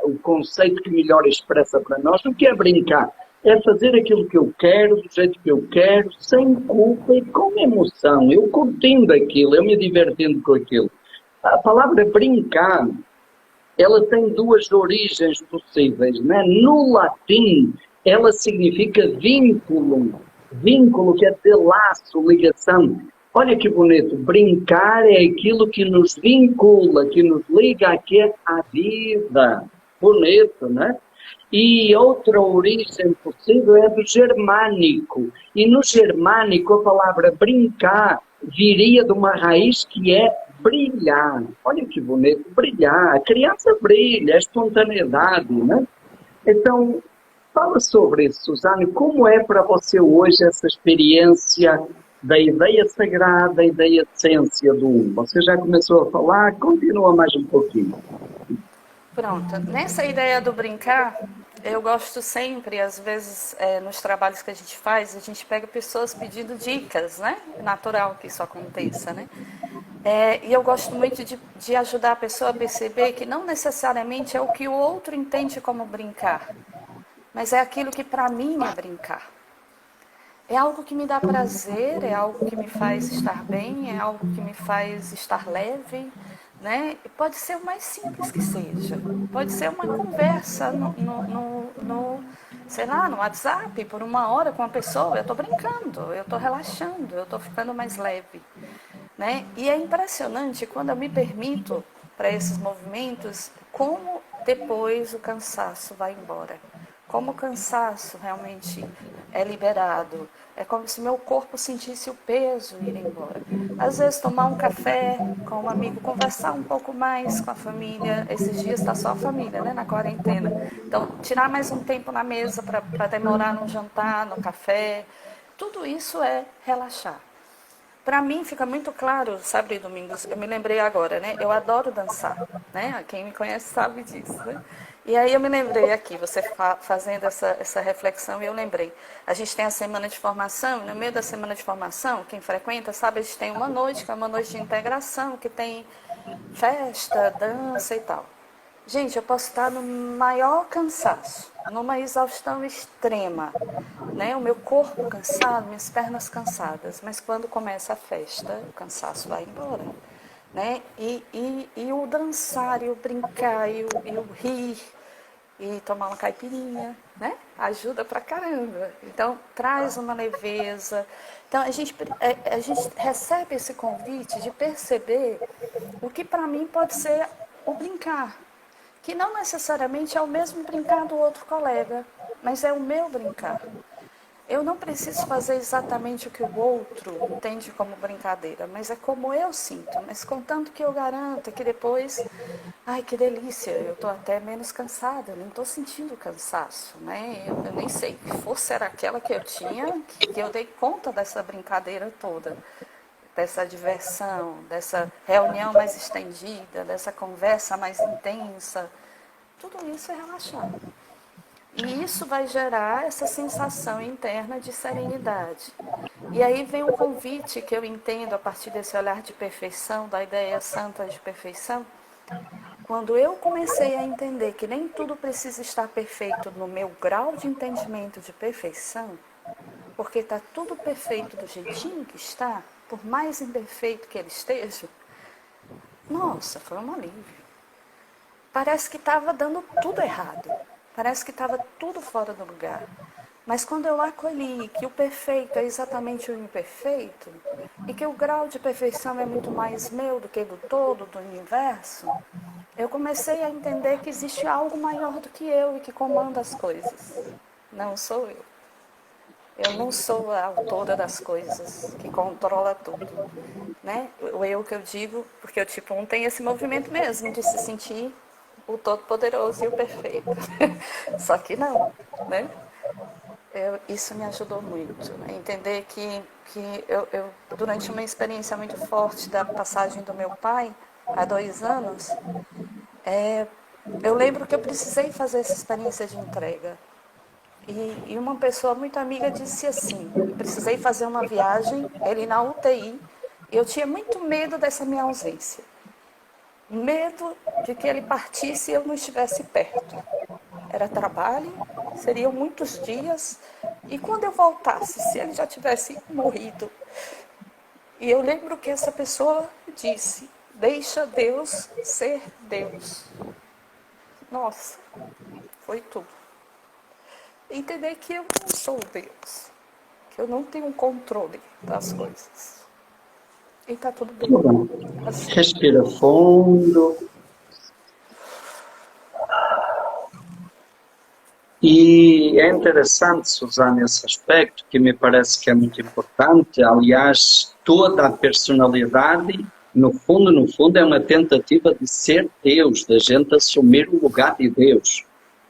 o conceito que melhor expressa para nós, o que é brincar? É fazer aquilo que eu quero, do jeito que eu quero, sem culpa e com emoção. Eu curtindo aquilo, eu me divertindo com aquilo. A palavra brincar, ela tem duas origens possíveis, né? No latim, ela significa vínculo. Vínculo quer dizer laço, ligação. Olha que bonito. Brincar é aquilo que nos vincula, que nos liga aqui à vida. Bonito, né? E outra origem possível é do germânico. E no germânico a palavra brincar viria de uma raiz que é brilhar. Olha que bonito, brilhar. A criança brilha, é espontaneidade, né? Então, fala sobre isso, Suzane. Como é para você hoje essa experiência da ideia sagrada e da essência do um? Você já começou a falar, continua mais um pouquinho. Pronto, nessa ideia do brincar, eu gosto sempre, às vezes, nos trabalhos que a gente pega pessoas pedindo dicas, né? É natural que isso aconteça, né? E eu gosto muito de ajudar a pessoa a perceber que não necessariamente é o que o outro entende como brincar, mas é aquilo que para mim é brincar. É algo que me dá prazer, é algo que me faz estar bem, é algo que me faz estar leve, né? E pode ser o mais simples que seja. Pode ser uma conversa sei lá, no WhatsApp, por uma hora com uma pessoa. Eu estou brincando, eu estou relaxando, eu estou ficando mais leve, né? E é impressionante quando eu me permito para esses movimentos, como depois o cansaço vai embora. Como o cansaço realmente é liberado. É como se meu corpo sentisse o peso ir embora. Às vezes tomar um café com um amigo, conversar um pouco mais com a família. Esses dias está só a família, né, na quarentena. Então, tirar mais um tempo na mesa para demorar no jantar, no café. Tudo isso é relaxar. Para mim fica muito claro, sábado e domingos, eu me lembrei agora, né? Eu adoro dançar, né? Quem me conhece sabe disso, né? E aí eu me lembrei aqui, você fazendo essa reflexão, e eu lembrei. A gente tem a semana de formação, e no meio da semana de formação, quem frequenta sabe, a gente tem uma noite, que é uma noite de integração, que tem festa, dança e tal. Gente, eu posso estar no maior cansaço, numa exaustão extrema, né? O meu corpo cansado, minhas pernas cansadas, mas quando começa a festa, o cansaço vai embora, né? E o dançar, e o brincar, e o rir, e tomar uma caipirinha, né? Ajuda pra caramba. Então, traz uma leveza. Então, a gente recebe esse convite de perceber o que para mim pode ser o brincar, que não necessariamente é o mesmo brincar do outro colega, mas é o meu brincar. Eu não preciso fazer exatamente o que o outro entende como brincadeira, mas é como eu sinto. Mas contanto que eu garanto que depois, ai que delícia, eu estou até menos cansada, eu não estou sentindo cansaço, né? Eu nem sei que força era aquela que eu tinha, que eu dei conta dessa brincadeira toda, dessa diversão, dessa reunião mais estendida, dessa conversa mais intensa. Tudo isso é relaxar. E isso vai gerar essa sensação interna de serenidade. E aí vem um convite que eu entendo a partir desse olhar de perfeição, da ideia santa de perfeição. Quando eu comecei a entender que nem tudo precisa estar perfeito no meu grau de entendimento de perfeição, porque está tudo perfeito do jeitinho que está, por mais imperfeito que ele esteja, nossa, foi um alívio. Parece que estava dando tudo errado. Parece que estava tudo fora do lugar. Mas quando eu acolhi que o perfeito é exatamente o imperfeito, e que o grau de perfeição é muito mais meu do que do todo, do universo, eu comecei a entender que existe algo maior do que eu e que comanda as coisas. Não sou eu. Eu não sou a autora das coisas, que controla tudo, né? O eu que eu digo, porque o tipo 1 tem esse movimento mesmo, de se sentir o todo-poderoso e o perfeito. Só que não, né? Isso me ajudou muito, né? Entender que eu, durante uma experiência muito forte da passagem do meu pai, há 2 anos, eu lembro que eu precisei fazer essa experiência de entrega. E uma pessoa muito amiga disse assim, eu precisei fazer uma viagem, ele na UTI, e eu tinha muito medo dessa minha ausência. medo de que ele partisse e eu não estivesse perto. Era trabalho, seriam muitos dias, e quando eu voltasse, se ele já tivesse morrido? E eu lembro que essa pessoa disse: deixa Deus ser Deus. Nossa, foi tudo. Entender que eu não sou Deus, que eu não tenho controle das coisas. E tá tudo bem. Assim. Respira fundo. E é interessante, Susana, esse aspecto, que me parece que é muito importante. Aliás, toda a personalidade, no fundo, é uma tentativa de ser Deus, da gente assumir o lugar de Deus.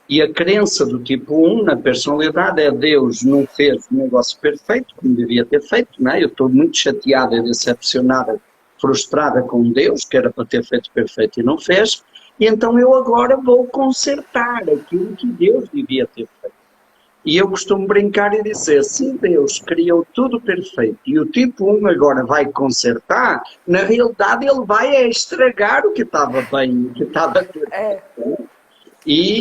E a crença do tipo 1 na personalidade é: Deus não fez o negócio perfeito, como devia ter feito, não é? Eu estou muito chateada, decepcionada, frustrada com Deus, que era para ter feito perfeito e não fez, e então eu agora vou consertar aquilo que Deus devia ter feito. E eu costumo brincar e dizer: se Deus criou tudo perfeito e o tipo 1 agora vai consertar, na realidade ele vai estragar o que estava bem, o que estava perfeito.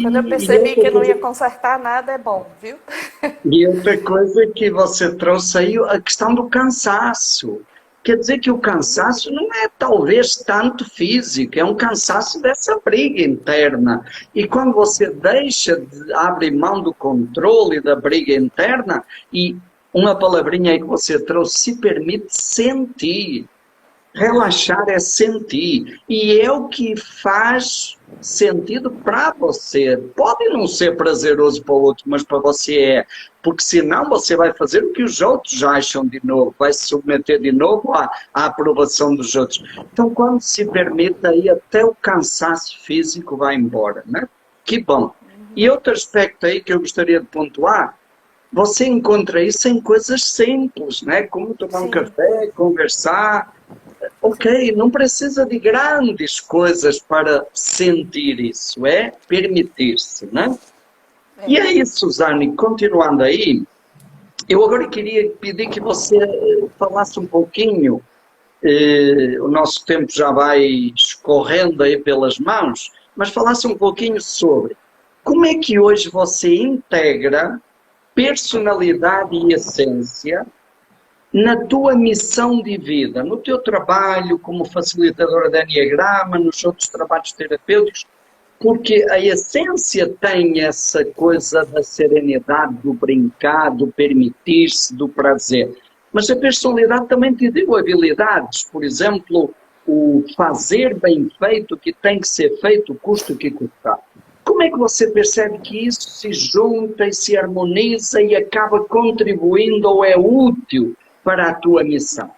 Quando eu percebi que não ia consertar nada, é bom, viu? E outra coisa que você trouxe aí, a questão do cansaço. Quer dizer que o cansaço não é talvez tanto físico, é um cansaço dessa briga interna. E quando você deixa de abrir mão do controle da briga interna, e uma palavrinha aí que você trouxe, se permite sentir. Relaxar é sentir, e é o que faz sentido para você. Pode não ser prazeroso para o outro, mas para você é, porque senão você vai fazer o que os outros acham de novo, vai se submeter de novo à aprovação dos outros. Então, quando se permite, aí até o cansaço físico vai embora, né? Que bom. E outro aspecto aí que eu gostaria de pontuar: você encontra isso em coisas simples, né? Como tomar um café, conversar. Ok, não precisa de grandes coisas para sentir isso, é permitir-se, né? E aí, Suzane, continuando aí, eu agora queria pedir que você falasse um pouquinho, o nosso tempo já vai escorrendo aí pelas mãos, mas falasse um pouquinho sobre como é que hoje você integra personalidade e essência na tua missão de vida, no teu trabalho como facilitadora de Enneagrama, nos outros trabalhos terapêuticos, porque a essência tem essa coisa da serenidade, do brincar, do permitir-se, do prazer. Mas a personalidade também te deu habilidades, por exemplo, o fazer bem feito, que tem que ser feito, custo que custar. Como é que você percebe que isso se junta e se harmoniza e acaba contribuindo ou é útil para a tua missão?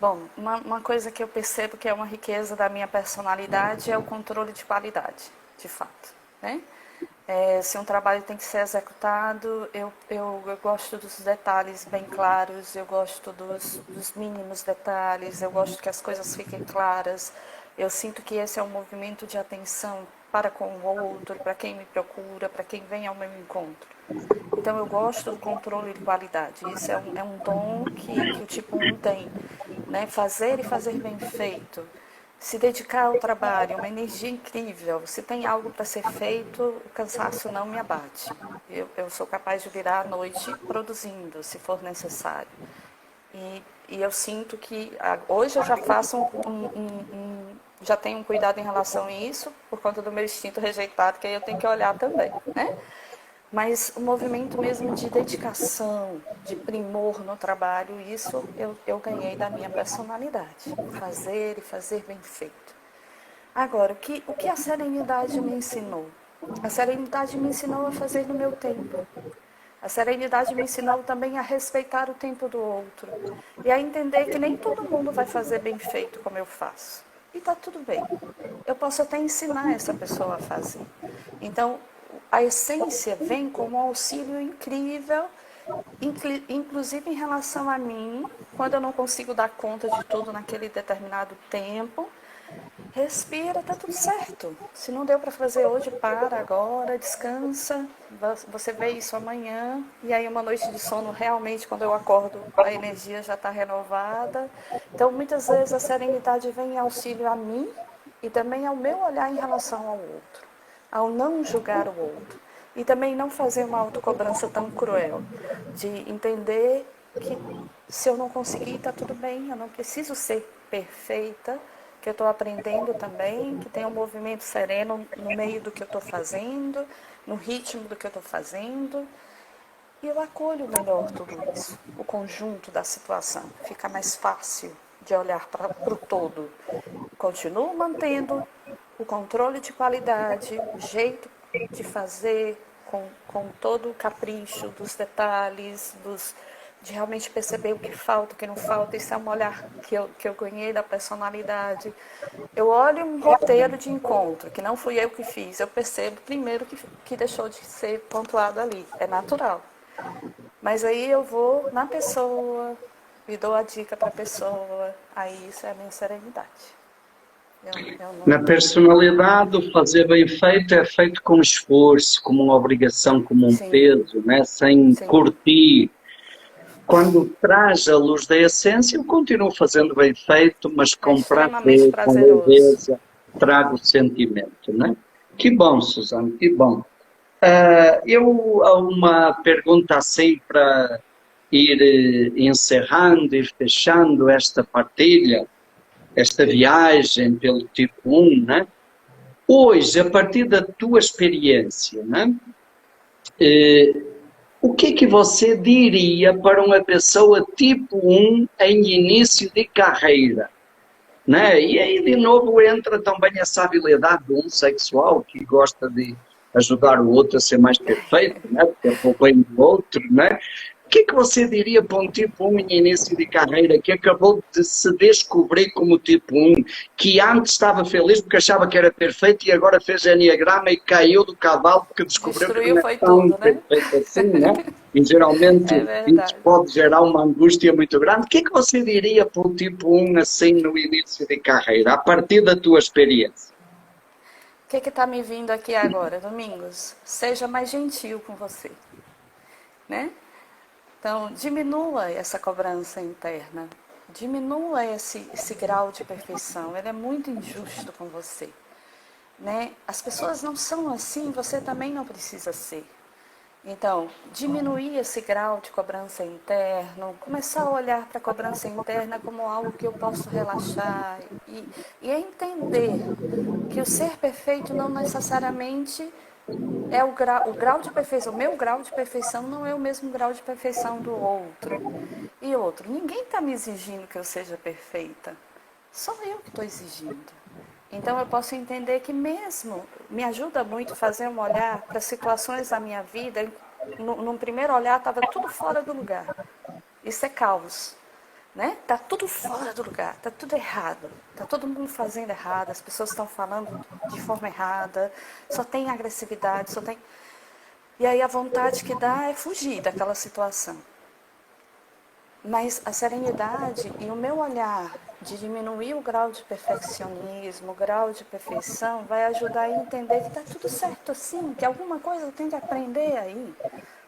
Bom, uma coisa que eu percebo que é uma riqueza da minha personalidade é o controle de qualidade, de fato, né? Se um trabalho tem que ser executado, eu gosto dos detalhes bem claros, eu gosto dos mínimos detalhes, eu gosto que as coisas fiquem claras. Eu sinto que esse é um movimento de atenção para com o outro, para quem me procura, para quem vem ao meu encontro. Então eu gosto do controle de qualidade. Isso é um dom que o tipo 1 tem, né? Fazer e fazer bem feito. Se dedicar ao trabalho, uma energia incrível. Se tem algo para ser feito, o cansaço não me abate. Eu sou capaz de virar à noite produzindo, se for necessário. E eu sinto que hoje eu já faço já tenho um cuidado em relação a isso, por conta do meu instinto rejeitado, que aí eu tenho que olhar também, né? Mas o movimento mesmo de dedicação, de primor no trabalho, isso eu ganhei da minha personalidade. Fazer e fazer bem feito. Agora, o que a serenidade me ensinou? A serenidade me ensinou a fazer no meu tempo. A serenidade me ensinou também a respeitar o tempo do outro. E a entender que nem todo mundo vai fazer bem feito como eu faço. E está tudo bem. Eu posso até ensinar essa pessoa a fazer. Então, a essência vem como um auxílio incrível, inclusive em relação a mim, quando eu não consigo dar conta de tudo naquele determinado tempo, respira, tá tudo certo. Se não deu para fazer hoje, para agora, descansa. Você vê isso amanhã. E aí uma noite de sono, realmente, quando eu acordo, a energia já está renovada. Então, muitas vezes a serenidade vem em auxílio a mim e também ao meu olhar em relação ao outro, ao não julgar o outro. E também não fazer uma autocobrança tão cruel, de entender que se eu não conseguir, está tudo bem, eu não preciso ser perfeita, que eu estou aprendendo também, que tem um movimento sereno no meio do que eu estou fazendo, no ritmo do que eu estou fazendo. E eu acolho melhor tudo isso, o conjunto da situação. Fica mais fácil de olhar para o todo. Continuo mantendo o controle de qualidade, o jeito de fazer, com todo o capricho dos detalhes, de realmente perceber o que falta, o que não falta. Isso é um olhar que eu ganhei da personalidade. Eu olho um roteiro de encontro, que não fui eu que fiz, eu percebo primeiro que deixou de ser pontuado ali. É natural. Mas aí eu vou na pessoa e dou a dica para a pessoa. Aí isso é a minha serenidade. Na personalidade, o fazer bem feito é feito com esforço, como uma obrigação, como um Sim. peso, né? Sem Sim. curtir. Quando traz a luz da essência, eu continuo fazendo bem feito, mas com extremamente prazer, com prazeroso. leveza, trago o sentimento, né? Que bom, Suzana, que bom. Há uma pergunta assim para ir encerrando, ir fechando esta partilha, esta viagem pelo tipo 1, né? Hoje, a partir da tua experiência, né? O que é que você diria para uma pessoa tipo 1 em início de carreira? Né? E aí, de novo, entra também essa habilidade do sexual que gosta de ajudar o outro a ser mais perfeito, né? Porque é o bem do outro, né? O que é que você diria para um tipo 1 em início de carreira que acabou de se descobrir como tipo 1, que antes estava feliz porque achava que era perfeito e agora fez enneagrama e caiu do cavalo porque descobriu que Destruiu não é foi tão tudo, né? perfeito assim, né? E geralmente É isso verdade. pode gerar uma angústia muito grande. O que é que você diria para o tipo 1 assim no início de carreira, a partir da tua experiência? O que está me vindo aqui agora, Domingos? Seja mais gentil com você, né? Então, diminua essa cobrança interna, diminua esse grau de perfeição. Ele é muito injusto com você, né? As pessoas não são assim, você também não precisa ser. Então, diminuir esse grau de cobrança interna, começar a olhar para a cobrança interna como algo que eu posso relaxar e entender que o ser perfeito não necessariamente é o grau de perfeição. O meu grau de perfeição não é o mesmo grau de perfeição do outro. E outro, ninguém está me exigindo que eu seja perfeita. Sou eu que estou exigindo. Então eu posso entender que mesmo me ajuda muito fazer um olhar para situações da minha vida. Num primeiro olhar estava tudo fora do lugar. Isso é caos. Né? Tá tudo fora do lugar, tá tudo errado, tá todo mundo fazendo errado, as pessoas estão falando de forma errada, só tem agressividade, só tem... E aí a vontade que dá é fugir daquela situação. Mas a serenidade e o meu olhar de diminuir o grau de perfeccionismo, o grau de perfeição, vai ajudar a entender que está tudo certo assim, que alguma coisa eu tenho que aprender aí.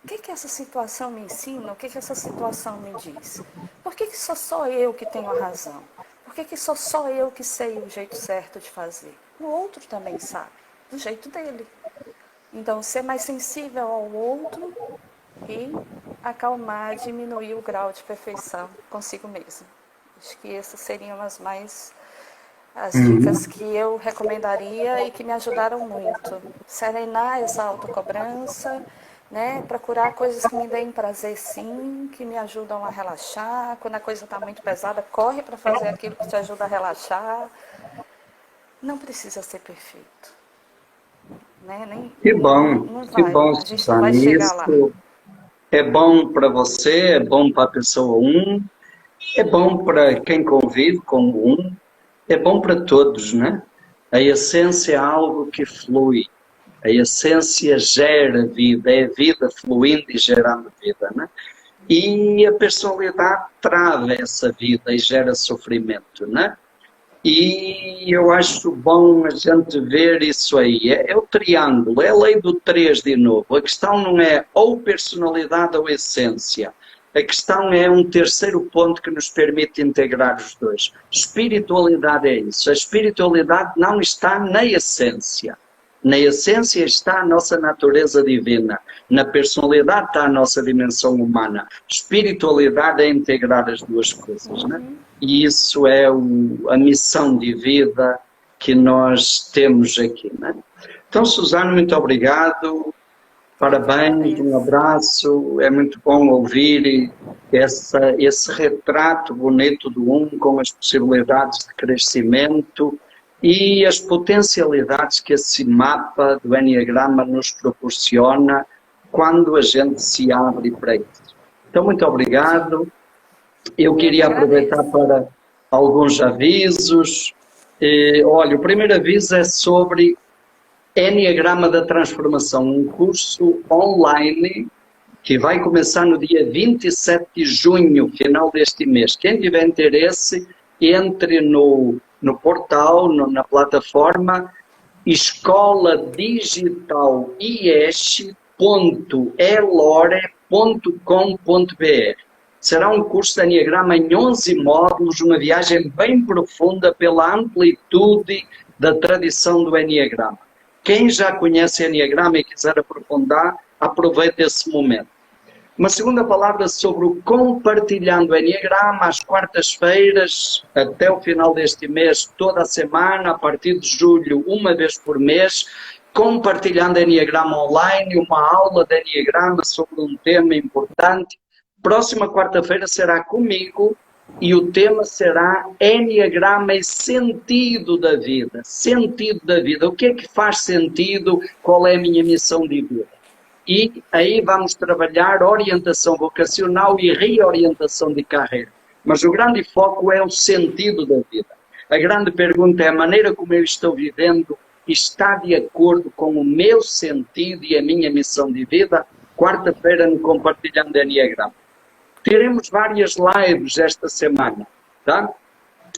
O que essa situação me ensina? O que essa situação me diz? Por que sou só eu que tenho a razão? Por que sou só eu que sei o jeito certo de fazer? O outro também sabe, do jeito dele. Então, ser mais sensível ao outro e acalmar, diminuir o grau de perfeição consigo mesmo. Acho que essas seriam as dicas que eu recomendaria e que me ajudaram muito. Serenar essa autocobrança, né? Procurar coisas que me deem prazer sim, que me ajudam a relaxar. Quando a coisa está muito pesada, corre para fazer aquilo que te ajuda a relaxar. Não precisa ser perfeito. Né? Que bom, Não que vai, bom, a gente não vai Suzana. chegar lá. Isso é bom para você, é bom para a pessoa 1, é bom para quem convive com o 1, é bom para todos, né? A essência é algo que flui. A essência gera vida, é vida fluindo e gerando vida, né? E a personalidade trava essa vida e gera sofrimento, né? E eu acho bom a gente ver isso aí. É o triângulo, é a lei do 3 de novo. A questão não é ou personalidade ou essência. A questão é um terceiro ponto que nos permite integrar os dois. Espiritualidade é isso. A espiritualidade não está na essência. Na essência está a nossa natureza divina. Na personalidade está a nossa dimensão humana. Espiritualidade é integrar as duas coisas, né? E isso é a missão de vida que nós temos aqui, né? Então, Susana, muito obrigado. Parabéns, um abraço. É muito bom ouvir esse retrato bonito do com as possibilidades de crescimento e as potencialidades que esse mapa do Enneagrama nos proporciona quando a gente se abre para isso. Então, muito obrigado. Eu queria aproveitar para alguns avisos. Olha, o primeiro aviso é sobre Enneagrama da Transformação, um curso online que vai começar no dia 27 de junho, final deste mês. Quem tiver interesse, entre no portal, na plataforma escoladigitaliesh.elore.com.br. Será um curso de Enneagrama em 11 módulos, uma viagem bem profunda pela amplitude da tradição do Enneagrama. Quem já conhece Enneagrama e quiser aprofundar, aproveite esse momento. Uma segunda palavra sobre o Compartilhando Enneagrama, às quartas-feiras, até o final deste mês, toda a semana, a partir de julho, uma vez por mês, Compartilhando Enneagrama online, uma aula de Enneagrama sobre um tema importante. Próxima quarta-feira será comigo e o tema será Enneagrama e sentido da vida. Sentido da vida. O que é que faz sentido? Qual é a minha missão de vida? E aí vamos trabalhar orientação vocacional e reorientação de carreira. Mas o grande foco é o sentido da vida. A grande pergunta é: a maneira como eu estou vivendo está de acordo com o meu sentido e a minha missão de vida? Quarta-feira no Compartilhando Enneagrama. Teremos várias lives esta semana, tá?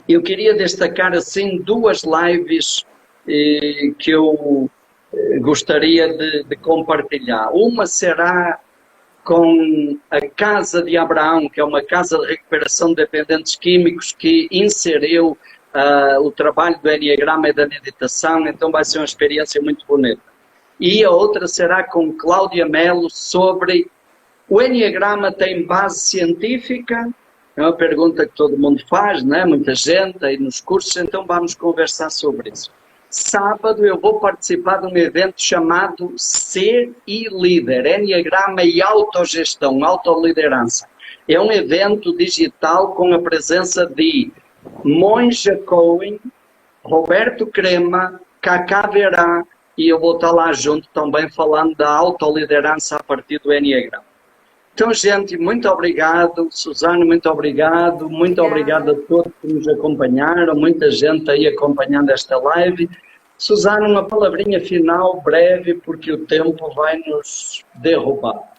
Eu queria destacar assim duas lives que eu gostaria de compartilhar. Uma será com a Casa de Abraão, que é uma casa de recuperação de dependentes químicos que inseriu o trabalho do Enneagrama e da meditação, então vai ser uma experiência muito bonita. E a outra será com Cláudia Melo sobre o Enneagrama tem base científica? É uma pergunta que todo mundo faz, né? Muita gente aí nos cursos, então vamos conversar sobre isso. Sábado eu vou participar de um evento chamado Ser e Líder, Enneagrama e Autogestão, Autoliderança. É um evento digital com a presença de Monja Cohen, Roberto Crema, Cacá Verá, e eu vou estar lá junto também falando da autoliderança a partir do Enneagrama. Então, gente, muito obrigado. Susana, muito obrigado. Muito obrigado a todos que nos acompanharam. Muita gente aí acompanhando esta live. Susana, uma palavrinha final, breve, porque o tempo vai nos derrubar.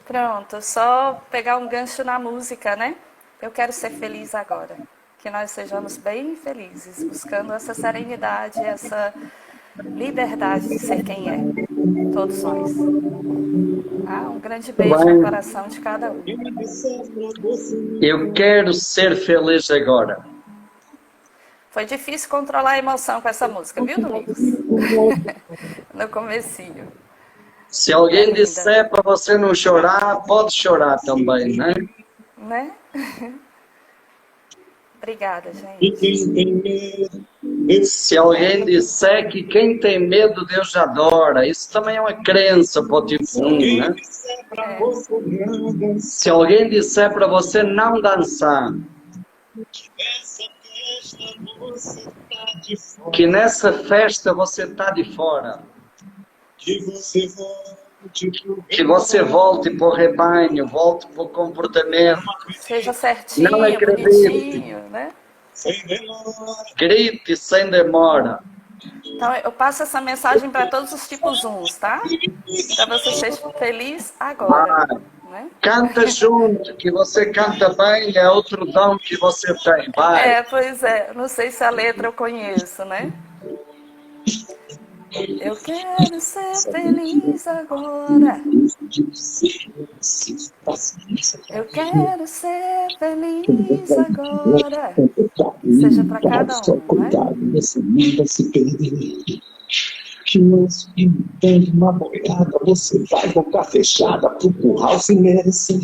Pronto, só pegar um gancho na música, né? Eu quero ser feliz agora. Que nós sejamos bem felizes, buscando essa serenidade, essa liberdade de ser quem é. Todos nós. Um grande beijo no coração de cada um. Eu quero ser feliz agora. Foi difícil controlar a emoção com essa música, viu, Domingos? No comecinho. Se alguém disser para você não chorar, pode chorar também, né? Né? Obrigada, gente. Se alguém disser que quem tem medo, Deus adora. Isso também é uma crença para o tipo 1, né? Se alguém disser para você não dançar, que nessa festa você está de fora, que você volte para o rebanho, volte para o comportamento. Seja certinho, não acredite. Bonitinho, né? Grite sem demora. Então, eu passo essa mensagem para todos os tipos 1, tá? Para você ser feliz agora. né? Canta junto, que você canta bem, é outro dom que você tem. Vai. Pois é, não sei se a letra eu conheço, né? Eu quero ser feliz agora. Eu quero ser feliz agora. Seja para cada um, né? Que lanço que não tem uma boiada, você vai boca fechada pro curral sem merecer.